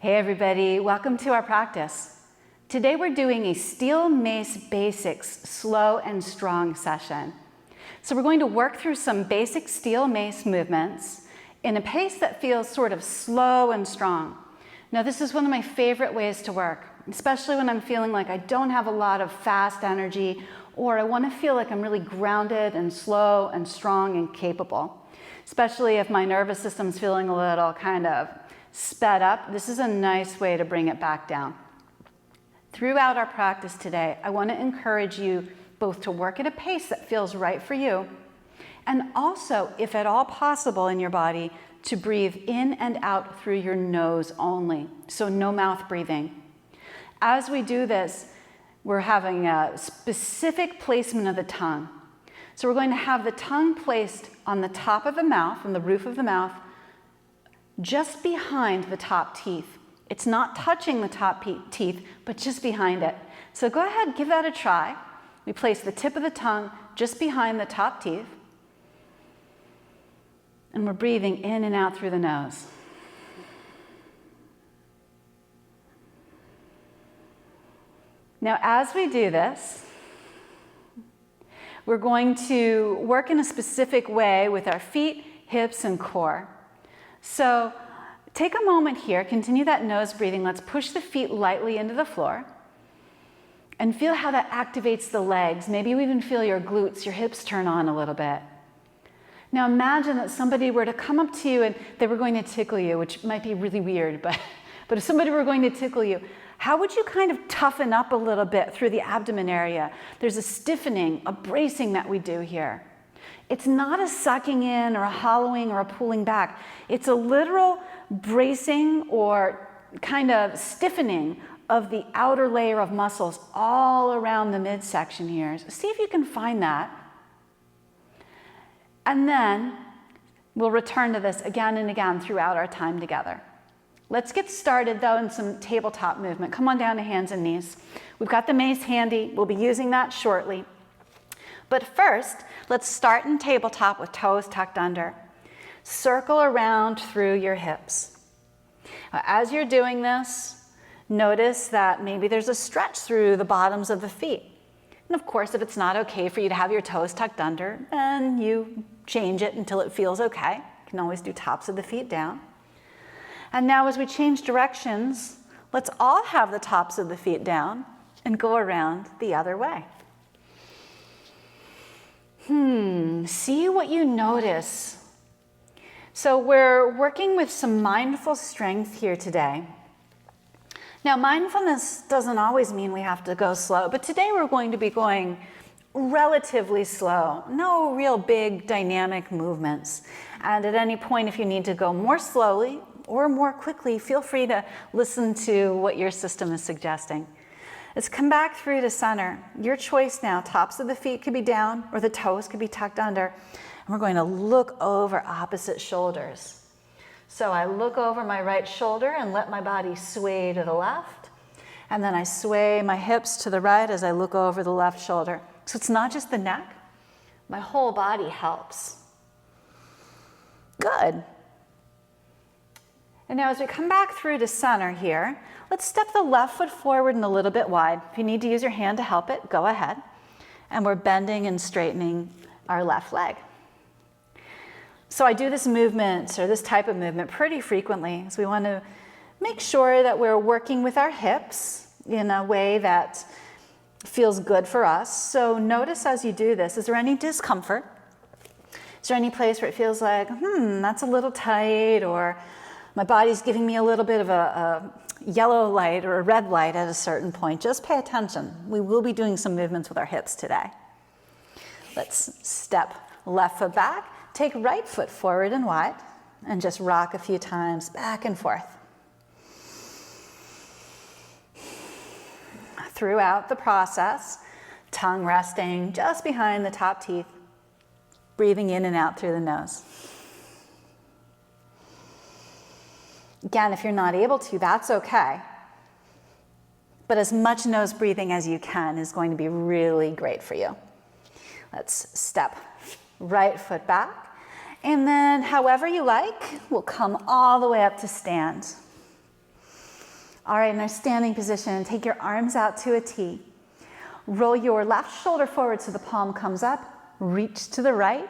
Hey everybody, welcome to our practice. Today we're doing a Steel Mace Basics slow and strong session. So we're going to work through some basic Steel Mace movements in a pace that feels sort of slow and strong. Now this is one of my favorite ways to work, especially when I'm feeling like I don't have a lot of fast energy or I want to feel like I'm really grounded and slow and strong and capable. Especially if my nervous system's feeling a little kind of sped up, this is a nice way to bring it back down. Throughout our practice today, I want to encourage you both to work at a pace that feels right for you, and also, if at all possible in your body, to breathe in and out through your nose only, so no mouth breathing. As we do this, we're having a specific placement of the tongue. So we're going to have the tongue placed on the top of the mouth, on the roof of the mouth, just behind the top teeth. It's not touching the top teeth, but just behind it. So go ahead, give that a try. We place the tip of the tongue just behind the top teeth. And we're breathing in and out through the nose. Now, as we do this, we're going to work in a specific way with our feet, hips, and core. So take a moment here, continue that nose breathing. Let's push the feet lightly into the floor and feel how that activates the legs. Maybe you even feel your glutes, your hips turn on a little bit. Now imagine that somebody were to come up to you and they were going to tickle you, which might be really weird, but if somebody were going to tickle you, how would you kind of toughen up a little bit through the abdomen area? There's a stiffening, a bracing that we do here. It's not a sucking in or a hollowing or a pulling back. It's a literal bracing or kind of stiffening of the outer layer of muscles all around the midsection here. So see if you can find that. And then we'll return to this again and again throughout our time together. Let's get started though in some tabletop movement. Come on down to hands and knees. We've got the mace handy. We'll be using that shortly. But first, let's start in tabletop with toes tucked under. Circle around through your hips. As you're doing this, notice that maybe there's a stretch through the bottoms of the feet. And of course, if it's not okay for you to have your toes tucked under, then you change it until it feels okay. You can always do tops of the feet down. And now as we change directions, let's all have the tops of the feet down and go around the other way. See what you notice. So we're working with some mindful strength here today. Now, mindfulness doesn't always mean we have to go slow, but today we're going to be going relatively slow. No real big dynamic movements. And at any point, if you need to go more slowly or more quickly, feel free to listen to what your system is suggesting. Let's come back through to center. Your choice now. Tops of the feet could be down or the toes could be tucked under. And we're going to look over opposite shoulders. So I look over my right shoulder and let my body sway to the left. And then I sway my hips to the right as I look over the left shoulder. So it's not just the neck. My whole body helps. Good. And now as we come back through to center here, let's step the left foot forward and a little bit wide. If you need to use your hand to help it, go ahead. And we're bending and straightening our left leg. So I do this movement, or this type of movement, pretty frequently. So we want to make sure that we're working with our hips in a way that feels good for us. So notice as you do this, is there any discomfort? Is there any place where it feels like, that's a little tight, or my body's giving me a little bit of a yellow light or a red light at a certain point? Just pay attention. We will be doing some movements with our hips today. Let's step left foot back, take right foot forward and wide, and just rock a few times back and forth. Throughout the process, tongue resting just behind the top teeth, breathing in and out through the nose. Again, if you're not able to, that's okay. But as much nose breathing as you can is going to be really great for you. Let's step right foot back. And then however you like, we'll come all the way up to stand. All right, in our standing position, take your arms out to a T. Roll your left shoulder forward so the palm comes up, reach to the right,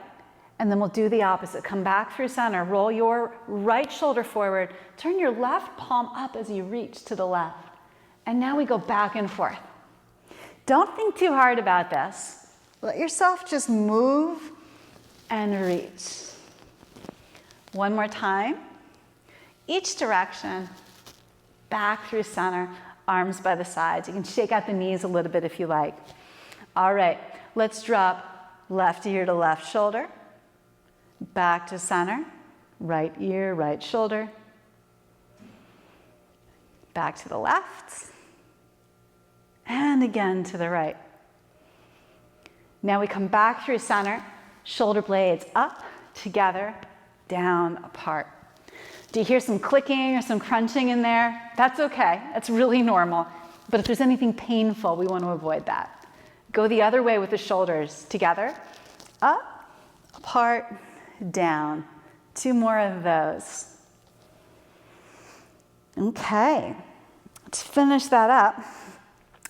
and then we'll do the opposite. Come back through center, roll your right shoulder forward, turn your left palm up as you reach to the left. And now we go back and forth. Don't think too hard about this. Let yourself just move and reach. One more time. Each direction, back through center, arms by the sides. You can shake out the knees a little bit if you like. All right, let's drop left ear to left shoulder, back to center, right ear, right shoulder, back to the left, and again to the right. Now we come back through center, shoulder blades up, together, down, apart. Do you hear some clicking or some crunching in there? That's okay, that's really normal. But if there's anything painful, we want to avoid that. Go the other way with the shoulders, together, up, apart, down. 2 more of those. Okay, let's finish that up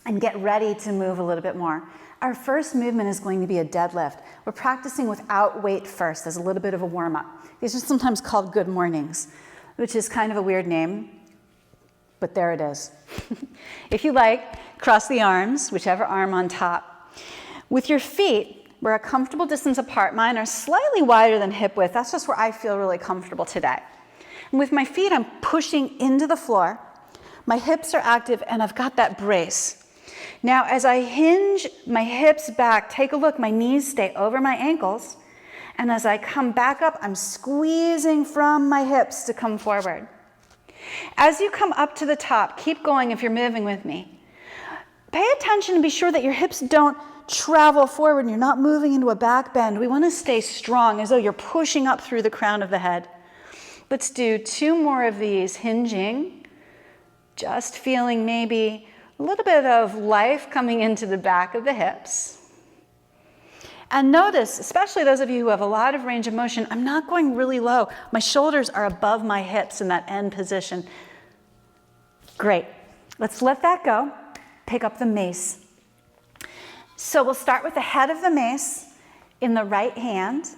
and get ready to move a little bit more. Our first movement is going to be a deadlift. We're practicing without weight first as a little bit of a warm-up. These are sometimes called good mornings, which is kind of a weird name, but there it is. If you like, cross the arms, whichever arm on top. With your feet, we're a comfortable distance apart. Mine are slightly wider than hip width. That's just where I feel really comfortable today. And with my feet, I'm pushing into the floor. My hips are active, and I've got that brace. Now, as I hinge my hips back, take a look, my knees stay over my ankles. And as I come back up, I'm squeezing from my hips to come forward. As you come up to the top, keep going if you're moving with me. Pay attention and be sure that your hips don't travel forward and you're not moving into a back bend. We want to stay strong as though you're pushing up through the crown of the head. Let's do 2 more of these, hinging, just feeling maybe a little bit of life coming into the back of the hips. And notice, especially those of you who have a lot of range of motion, I'm not going really low. My shoulders are above my hips in that end position. Great. Let's let that go. Pick up the mace. So we'll start with the head of the mace in the right hand,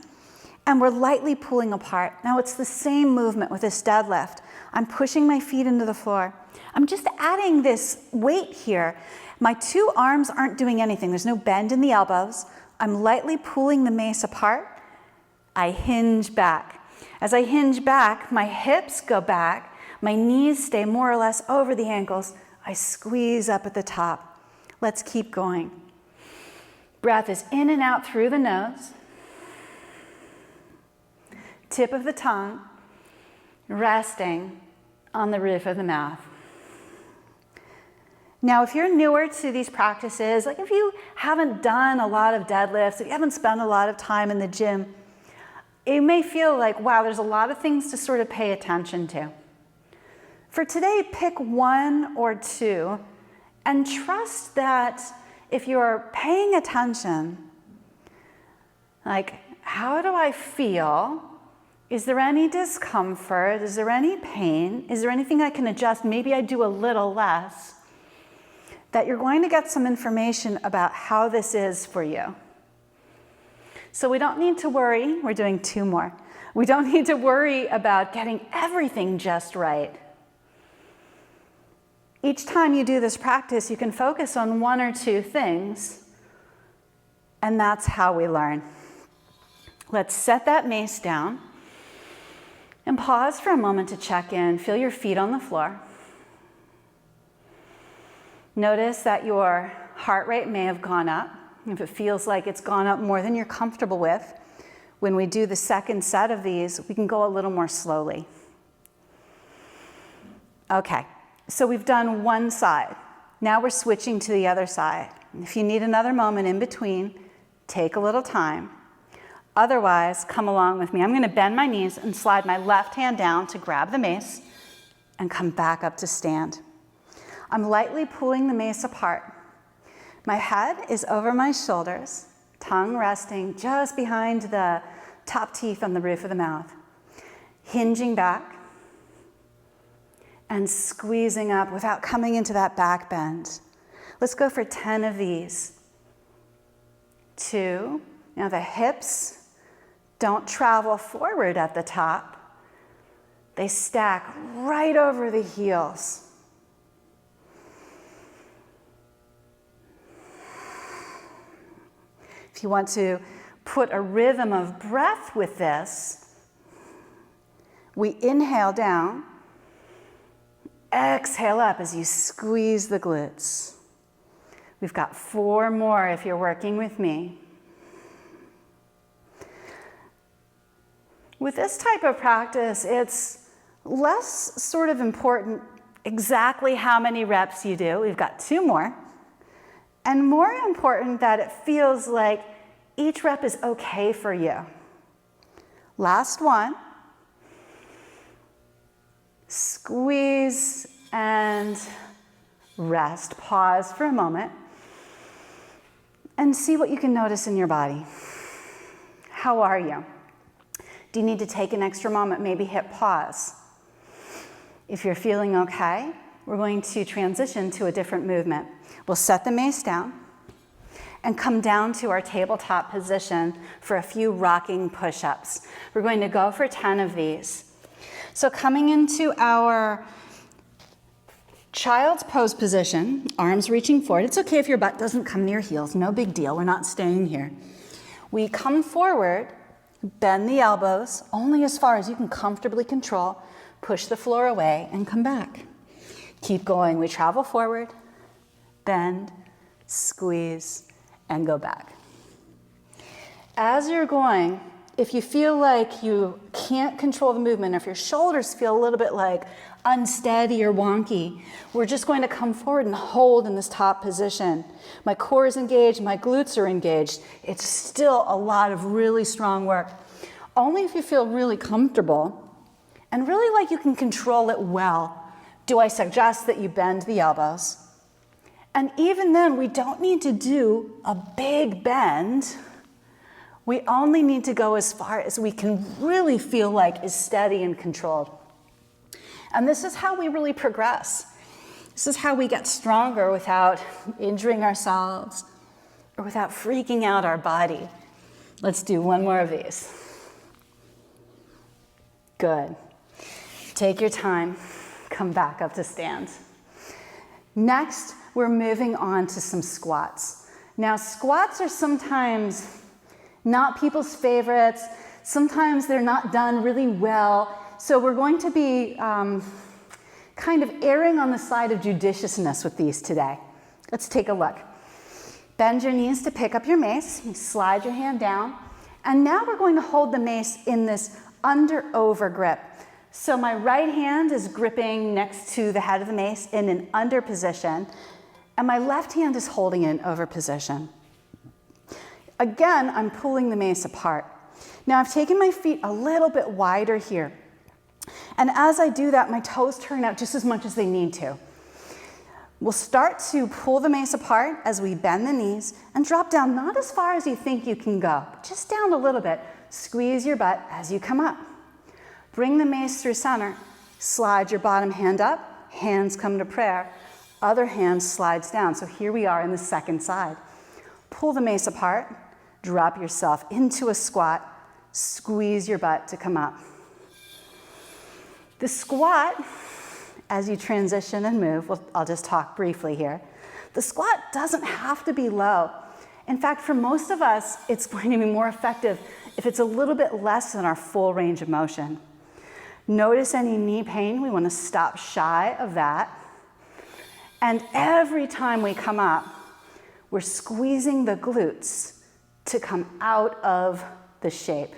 and we're lightly pulling apart. Now it's the same movement with this deadlift. I'm pushing my feet into the floor. I'm just adding this weight here. My 2 arms aren't doing anything. There's no bend in the elbows. I'm lightly pulling the mace apart. I hinge back. As I hinge back, my hips go back. My knees stay more or less over the ankles. I squeeze up at the top. Let's keep going. Breath is in and out through the nose. Tip of the tongue resting on the roof of the mouth. Now, if you're newer to these practices, like if you haven't done a lot of deadlifts, if you haven't spent a lot of time in the gym, it may feel like, wow, there's a lot of things to sort of pay attention to. For today, pick 1 or 2 and trust that if you're paying attention, like, how do I feel? Is there any discomfort? Is there any pain? Is there anything I can adjust? Maybe I do a little less. That you're going to get some information about how this is for you. So we don't need to worry. We're doing 2 more. We don't need to worry about getting everything just right. Each time you do this practice, you can focus on 1 or 2 things, and that's how we learn. Let's set that mace down and pause for a moment to check in. Feel your feet on the floor. Notice that your heart rate may have gone up. If it feels like it's gone up more than you're comfortable with, when we do the second set of these, we can go a little more slowly. Okay, so we've done one side. Now we're switching to the other side. If you need another moment in between, take a little time. Otherwise, come along with me. I'm going to bend my knees and slide my left hand down to grab the mace and come back up to stand. I'm lightly pulling the mace apart. My head is over my shoulders, tongue resting just behind the top teeth on the roof of the mouth. Hinging back, and squeezing up without coming into that back bend. Let's go for 10 of these. 2. Now the hips don't travel forward at the top. They stack right over the heels. If you want to put a rhythm of breath with this, we inhale down, exhale up as you squeeze the glutes. We've got 4 more if you're working with me. With this type of practice, it's less sort of important exactly how many reps you do. We've got 2 more. And more important that it feels like each rep is okay for you. Last one. Squeeze and rest. Pause for a moment and see what you can notice in your body. How are you? Do you need to take an extra moment, maybe hit pause? If you're feeling okay, we're going to transition to a different movement. We'll set the mace down and come down to our tabletop position for a few rocking push-ups. We're going to go for 10 of these. So coming into our child's pose position, arms reaching forward. It's okay if your butt doesn't come near heels, no big deal, we're not staying here. We come forward, bend the elbows only as far as you can comfortably control, push the floor away and come back. Keep going, we travel forward, bend, squeeze, and go back. As you're going, if you feel like you can't control the movement, or if your shoulders feel a little bit like unsteady or wonky, we're just going to come forward and hold in this top position. My core is engaged, my glutes are engaged. It's still a lot of really strong work. Only if you feel really comfortable and really like you can control it well, do I suggest that you bend the elbows. And even then, we don't need to do a big bend. We only need to go as far as we can really feel like is steady and controlled. And this is how we really progress. This is how we get stronger without injuring ourselves or without freaking out our body. Let's do 1 more of these. Good. Take your time. Come back up to stand. Next, we're moving on to some squats. Now, squats are sometimes not people's favorites. Sometimes they're not done really well. So we're going to be kind of erring on the side of judiciousness with these today. Let's take a look. Bend your knees to pick up your mace. You slide your hand down. And now we're going to hold the mace in this under-over grip. So my right hand is gripping next to the head of the mace in an under position, and my left hand is holding it in over position. Again, I'm pulling the mace apart. Now I've taken my feet a little bit wider here. And as I do that, my toes turn out just as much as they need to. We'll start to pull the mace apart as we bend the knees and drop down, not as far as you think you can go, but just down a little bit. Squeeze your butt as you come up. Bring the mace through center. Slide your bottom hand up, hands come to prayer. Other hand slides down. So here we are in the second side. Pull the mace apart, drop yourself into a squat, squeeze your butt to come up. The squat, as you transition and move, I'll just talk briefly here. The squat doesn't have to be low. In fact, for most of us, it's going to be more effective if it's a little bit less than our full range of motion. Notice any knee pain, we want to stop shy of that. And every time we come up, we're squeezing the glutes to come out of the shape.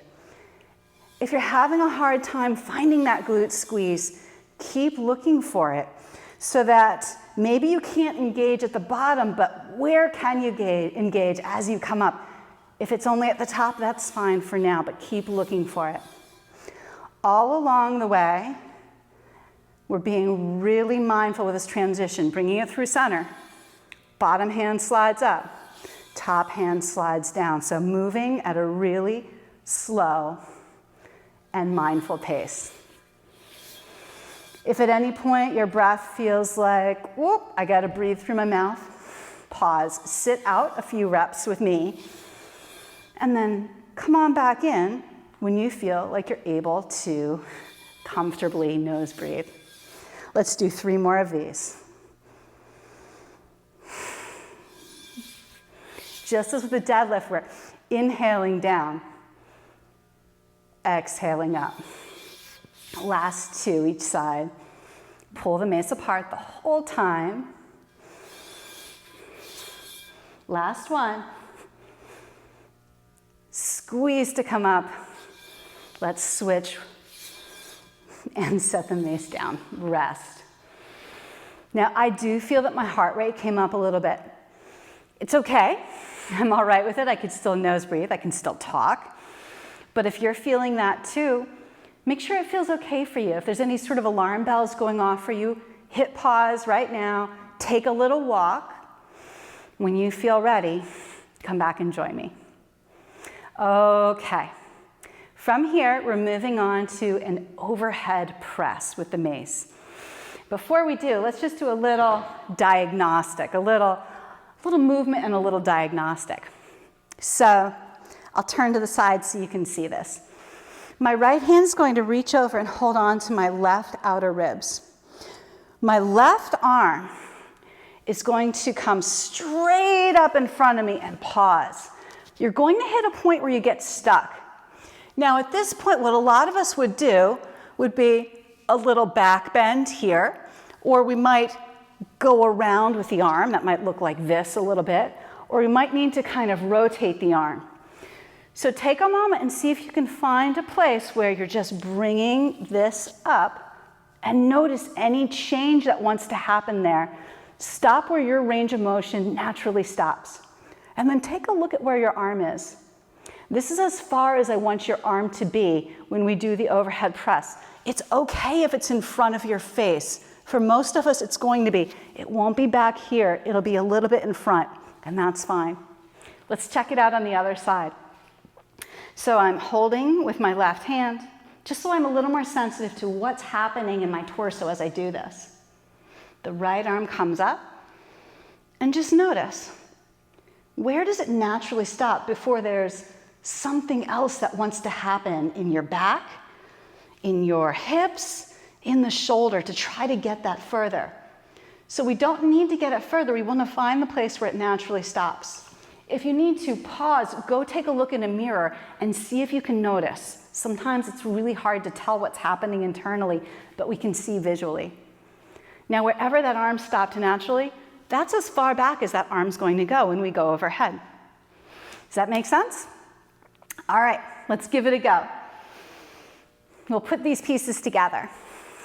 If you're having a hard time finding that glute squeeze, keep looking for it so that maybe you can't engage at the bottom, but where can you engage as you come up? If it's only at the top, that's fine for now, but keep looking for it. All along the way, we're being really mindful with this transition, bringing it through center. Bottom hand slides up, top hand slides down. So moving at a really slow and mindful pace. If at any point your breath feels like, whoop, I gotta breathe through my mouth, pause, sit out a few reps with me, and then come on back in when you feel like you're able to comfortably nose breathe. Let's do 3 more of these. Just as with the deadlift, we're inhaling down, exhaling up. Last 2 each side. Pull the mace apart the whole time. Last 1. Squeeze to come up. Let's switch and set the mace down. Rest. Now, I do feel that my heart rate came up a little bit. It's okay. I'm all right with it. I can still nose breathe. I can still talk. But if you're feeling that too, make sure it feels okay for you. If there's any sort of alarm bells going off for you, hit pause right now. Take a little walk. When you feel ready, come back and join me. Okay. From here, we're moving on to an overhead press with the mace. Before we do, let's just do a little diagnostic, a little movement and a little diagnostic. So I'll turn to the side so you can see this. My right hand is going to reach over and hold on to my left outer ribs. My left arm is going to come straight up in front of me and pause. You're going to hit a point where you get stuck. Now at this point, what a lot of us would do would be a little back bend here, or we might go around with the arm. That might look like this a little bit, or we might need to kind of rotate the arm. So take a moment and see if you can find a place where you're just bringing this up and notice any change that wants to happen there. Stop where your range of motion naturally stops. And then take a look at where your arm is. This is as far as I want your arm to be when we do the overhead press. It's okay if it's in front of your face. For most of us, it's going to be. It won't be back here. It'll be a little bit in front, and that's fine. Let's check it out on the other side. So I'm holding with my left hand, just so I'm a little more sensitive to what's happening in my torso as I do this. The right arm comes up, and just notice, where does it naturally stop before there's something else that wants to happen in your back, in your hips, in the shoulder to try to get that further? So we don't need to get it further. We want to find the place where it naturally stops. If you need to pause, go take a look in a mirror and see if you can notice. Sometimes it's really hard to tell what's happening internally, but we can see visually. Now, wherever that arm stopped naturally, that's as far back as that arm's going to go when we go overhead. Does that make sense? All right, let's give it a go. We'll put these pieces together.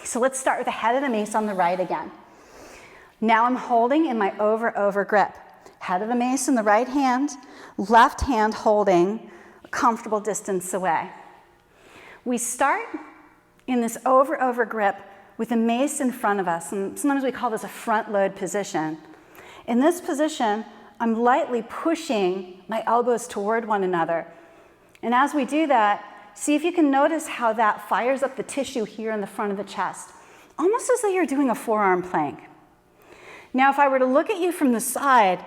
So let's start with the head of the mace on the right again. Now I'm holding in my over grip. Head of the mace in the right hand, left hand holding a comfortable distance away. We start in this over grip with the mace in front of us, and sometimes we call this a front load position. In this position, I'm lightly pushing my elbows toward one another. And as we do that, see if you can notice how that fires up the tissue here in the front of the chest, almost as though you're doing a forearm plank. Now, if I were to look at you from the side,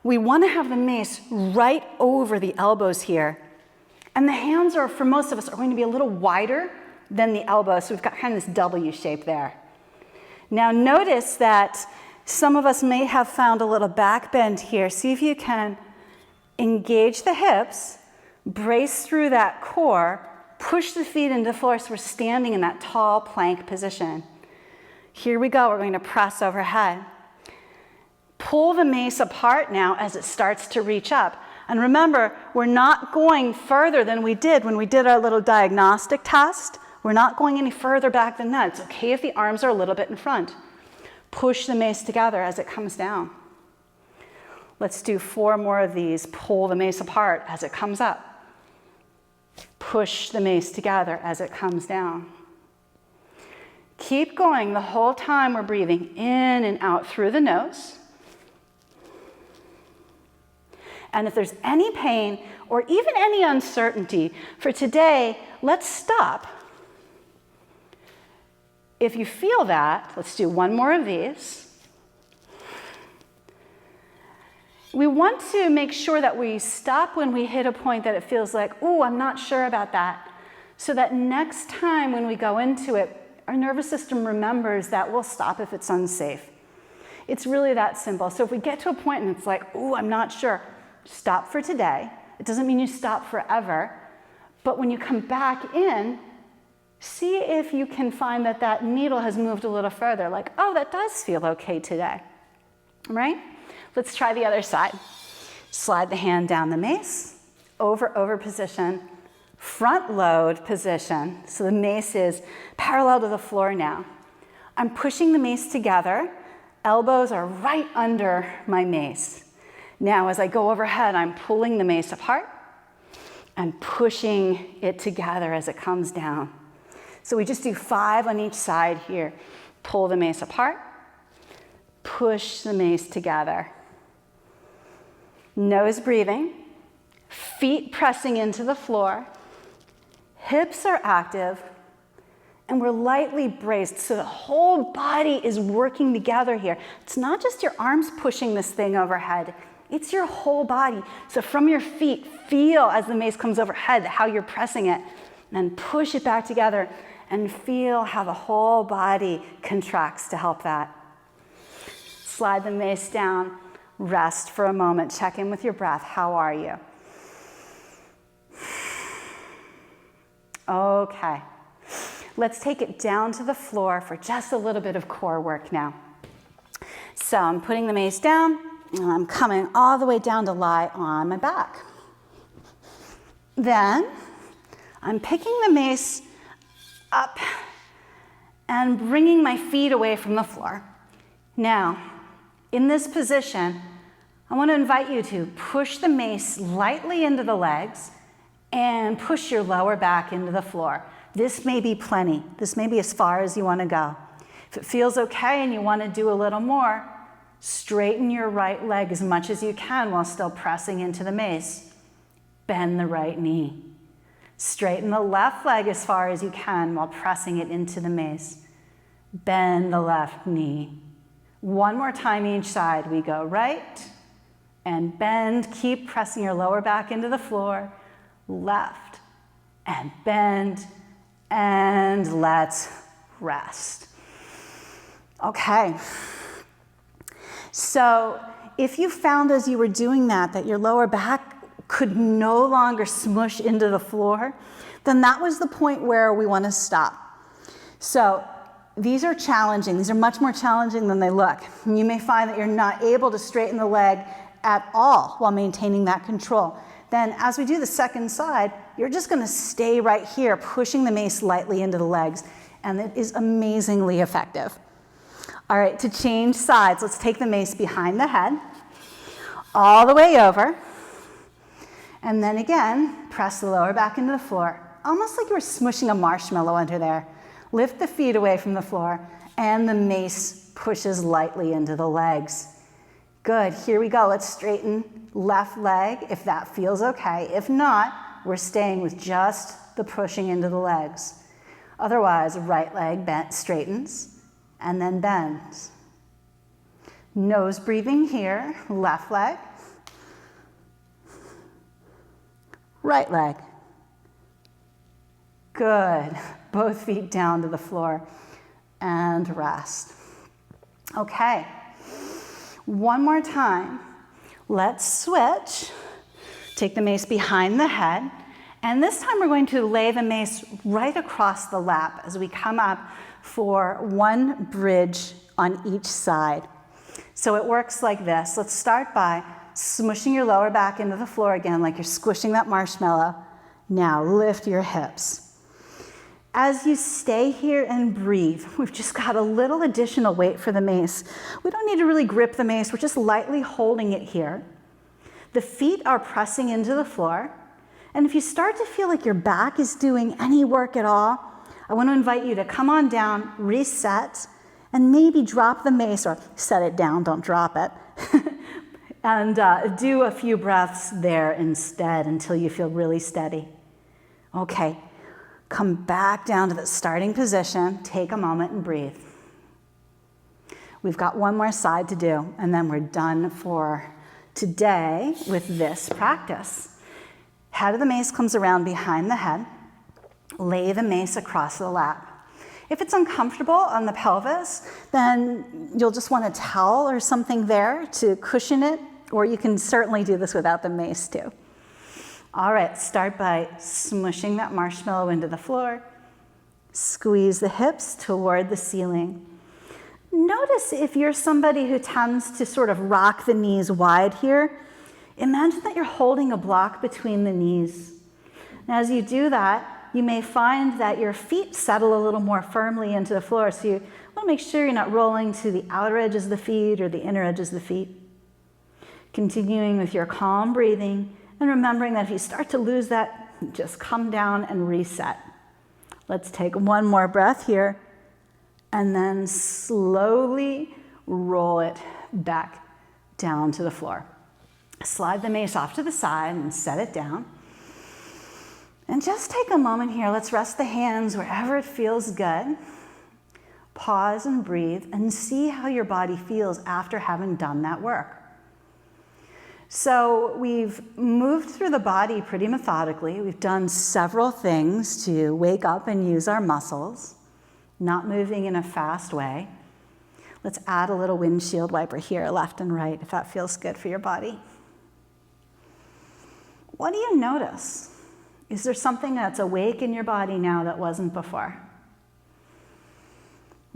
we want to have the mace right over the elbows here. And the hands are, for most of us, are going to be a little wider than the elbows, so we've got kind of this W shape there. Now notice that some of us may have found a little back bend here. See if you can engage the hips, brace through that core, push the feet into the floor so we're standing in that tall plank position. Here we go, we're going to press overhead. Pull the mace apart now as it starts to reach up. And remember, we're not going further than we did when we did our little diagnostic test. We're not going any further back than that. It's okay if the arms are a little bit in front. Push the mace together as it comes down. Let's do 4 more of these. Pull the mace apart as it comes up. Push the mace together as it comes down. Keep going the whole time we're breathing in and out through the nose. And if there's any pain or even any uncertainty for today, let's stop. If you feel that, let's do one more of these. We want to make sure that we stop when we hit a point that it feels like, ooh, I'm not sure about that. So that next time when we go into it, our nervous system remembers that we'll stop if it's unsafe. It's really that simple. So if we get to a point and it's like, ooh, I'm not sure, stop for today. It doesn't mean you stop forever. But when you come back in, see if you can find that that needle has moved a little further. Like, oh, that does feel okay today, right? Let's try the other side. Slide the hand down the mace, over position, front load position. So the mace is parallel to the floor now. I'm pushing the mace together. Elbows are right under my mace. Now as I go overhead, I'm pulling the mace apart and pushing it together as it comes down. So we just do 5 on each side here. Pull the mace apart, push the mace together. Nose breathing, feet pressing into the floor, hips are active, and we're lightly braced, so the whole body is working together here. It's not just your arms pushing this thing overhead, it's your whole body. So from your feet, feel as the mace comes overhead how you're pressing it, and then push it back together and feel how the whole body contracts to help that. Slide the mace down. Rest for a moment. Check in with your breath. How are you? Okay. Let's take it down to the floor for just a little bit of core work now. So I'm putting the mace down, and I'm coming all the way down to lie on my back. Then I'm picking the mace up and bringing my feet away from the floor. Now, in this position, I want to invite you to push the mace lightly into the legs and push your lower back into the floor. This may be plenty. This may be as far as you want to go. If it feels okay and you want to do a little more, straighten your right leg as much as you can while still pressing into the mace. Bend the right knee. Straighten the left leg as far as you can while pressing it into the mace. Bend the left knee. One more time each side. We go right and bend. Keep pressing your lower back into the floor. Left and bend and let's rest. Okay. So if you found as you were doing that your lower back could no longer smush into the floor, then that was the point where we want to stop. So these are challenging. These are much more challenging than they look. You may find that you're not able to straighten the leg at all while maintaining that control. Then as we do the second side, you're just going to stay right here, pushing the mace lightly into the legs, and it is amazingly effective. All right, to change sides, let's take the mace behind the head, all the way over, and then again, press the lower back into the floor, almost like you were smushing a marshmallow under there. Lift the feet away from the floor, and the mace pushes lightly into the legs. Good, here we go. Let's straighten left leg if that feels okay. If not, we're staying with just the pushing into the legs. Otherwise, right leg bent, straightens, and then bends. Nose breathing here, left leg, right leg. Good. Both feet down to the floor and rest. Okay. One more time. Let's switch. Take the mace behind the head. And this time we're going to lay the mace right across the lap as we come up for one bridge on each side. So it works like this. Let's start by smushing your lower back into the floor again, like you're squishing that marshmallow. Now lift your hips. As you stay here and breathe, we've just got a little additional weight for the mace. We don't need to really grip the mace, we're just lightly holding it here. The feet are pressing into the floor. And if you start to feel like your back is doing any work at all, I want to invite you to come on down, reset, and maybe drop the mace, or set it down, don't drop it, and do a few breaths there instead until you feel really steady. Okay. Come back down to the starting position. Take a moment and breathe. We've got one more side to do, and then we're done for today with this practice. Head of the mace comes around behind the head. Lay the mace across the lap. If it's uncomfortable on the pelvis, then you'll just want a towel or something there to cushion it, or you can certainly do this without the mace too. All right, start by smushing that marshmallow into the floor. Squeeze the hips toward the ceiling. Notice if you're somebody who tends to sort of rock the knees wide here, imagine that you're holding a block between the knees. And as you do that, you may find that your feet settle a little more firmly into the floor, so you want to make sure you're not rolling to the outer edges of the feet or the inner edges of the feet. Continuing with your calm breathing and remembering that if you start to lose that, just come down and reset. Let's take one more breath here and then slowly roll it back down to the floor. Slide the mace off to the side and set it down. And just take a moment here. Let's rest the hands wherever it feels good. Pause and breathe and see how your body feels after having done that work. So we've moved through the body pretty methodically. We've done several things to wake up and use our muscles, not moving in a fast way. Let's add a little windshield wiper here, left and right, if that feels good for your body. What do you notice? Is there something that's awake in your body now that wasn't before?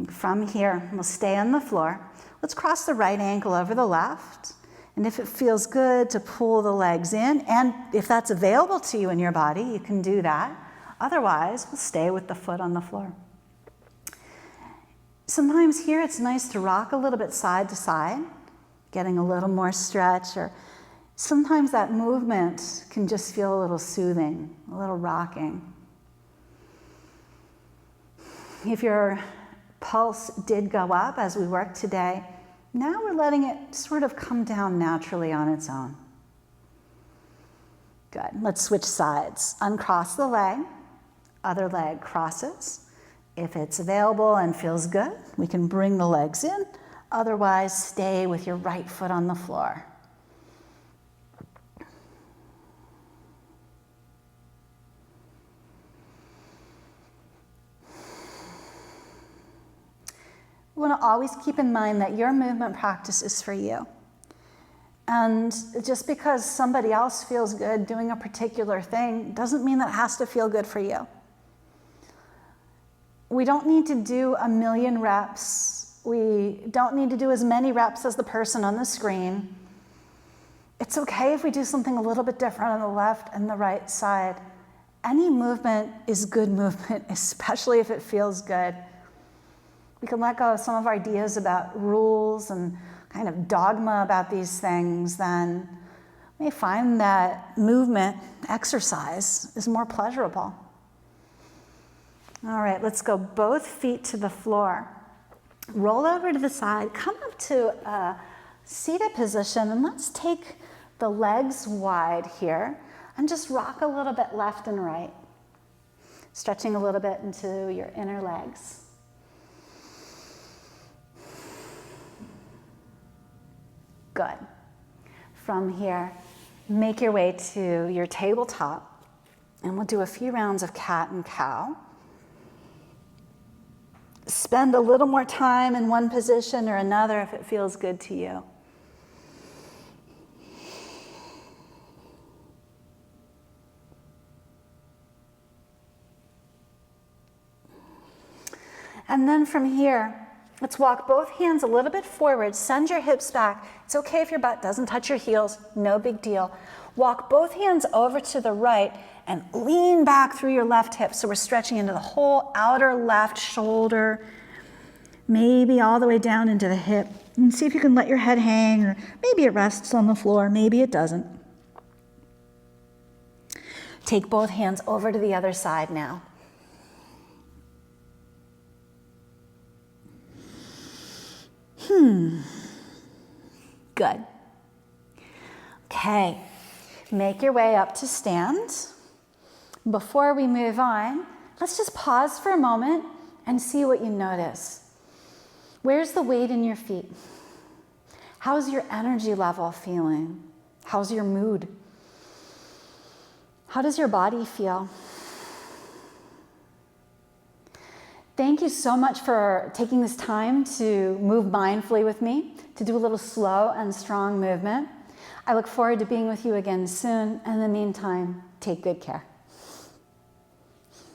From here, we'll stay on the floor. Let's cross the right ankle over the left. And if it feels good to pull the legs in, and if that's available to you in your body, you can do that. Otherwise, we'll stay with the foot on the floor. Sometimes here it's nice to rock a little bit side to side, getting a little more stretch, or sometimes that movement can just feel a little soothing, a little rocking. If your pulse did go up as we worked today, now we're letting it sort of come down naturally on its own. Good. Let's switch sides. Uncross the leg, other leg crosses. If it's available and feels good, we can bring the legs in. Otherwise, stay with your right foot on the floor. We want to always keep in mind that your movement practice is for you. And just because somebody else feels good doing a particular thing doesn't mean that it has to feel good for you. We don't need to do 1,000,000 reps. We don't need to do as many reps as the person on the screen. It's okay if we do something a little bit different on the left and the right side. Any movement is good movement, especially if it feels good. We can let go of some of our ideas about rules and kind of dogma about these things, then we may find that movement, exercise, is more pleasurable. All right, let's go both feet to the floor. Roll over to the side, come up to a seated position, and let's take the legs wide here and just rock a little bit left and right, stretching a little bit into your inner legs. Good. From here, make your way to your tabletop, and we'll do a few rounds of cat and cow. Spend a little more time in one position or another if it feels good to you. And then from here, let's walk both hands a little bit forward. Send your hips back. It's okay if your butt doesn't touch your heels. No big deal. Walk both hands over to the right and lean back through your left hip. So we're stretching into the whole outer left shoulder, maybe all the way down into the hip. And see if you can let your head hang, or maybe it rests on the floor, maybe it doesn't. Take both hands over to the other side now. Good. Okay, make your way up to stand. Before we move on, let's just pause for a moment and see what you notice. Where's the weight in your feet? How's your energy level feeling? How's your mood? How does your body feel? Thank you so much for taking this time to move mindfully with me, to do a little slow and strong movement. I look forward to being with you again soon. In the meantime, take good care.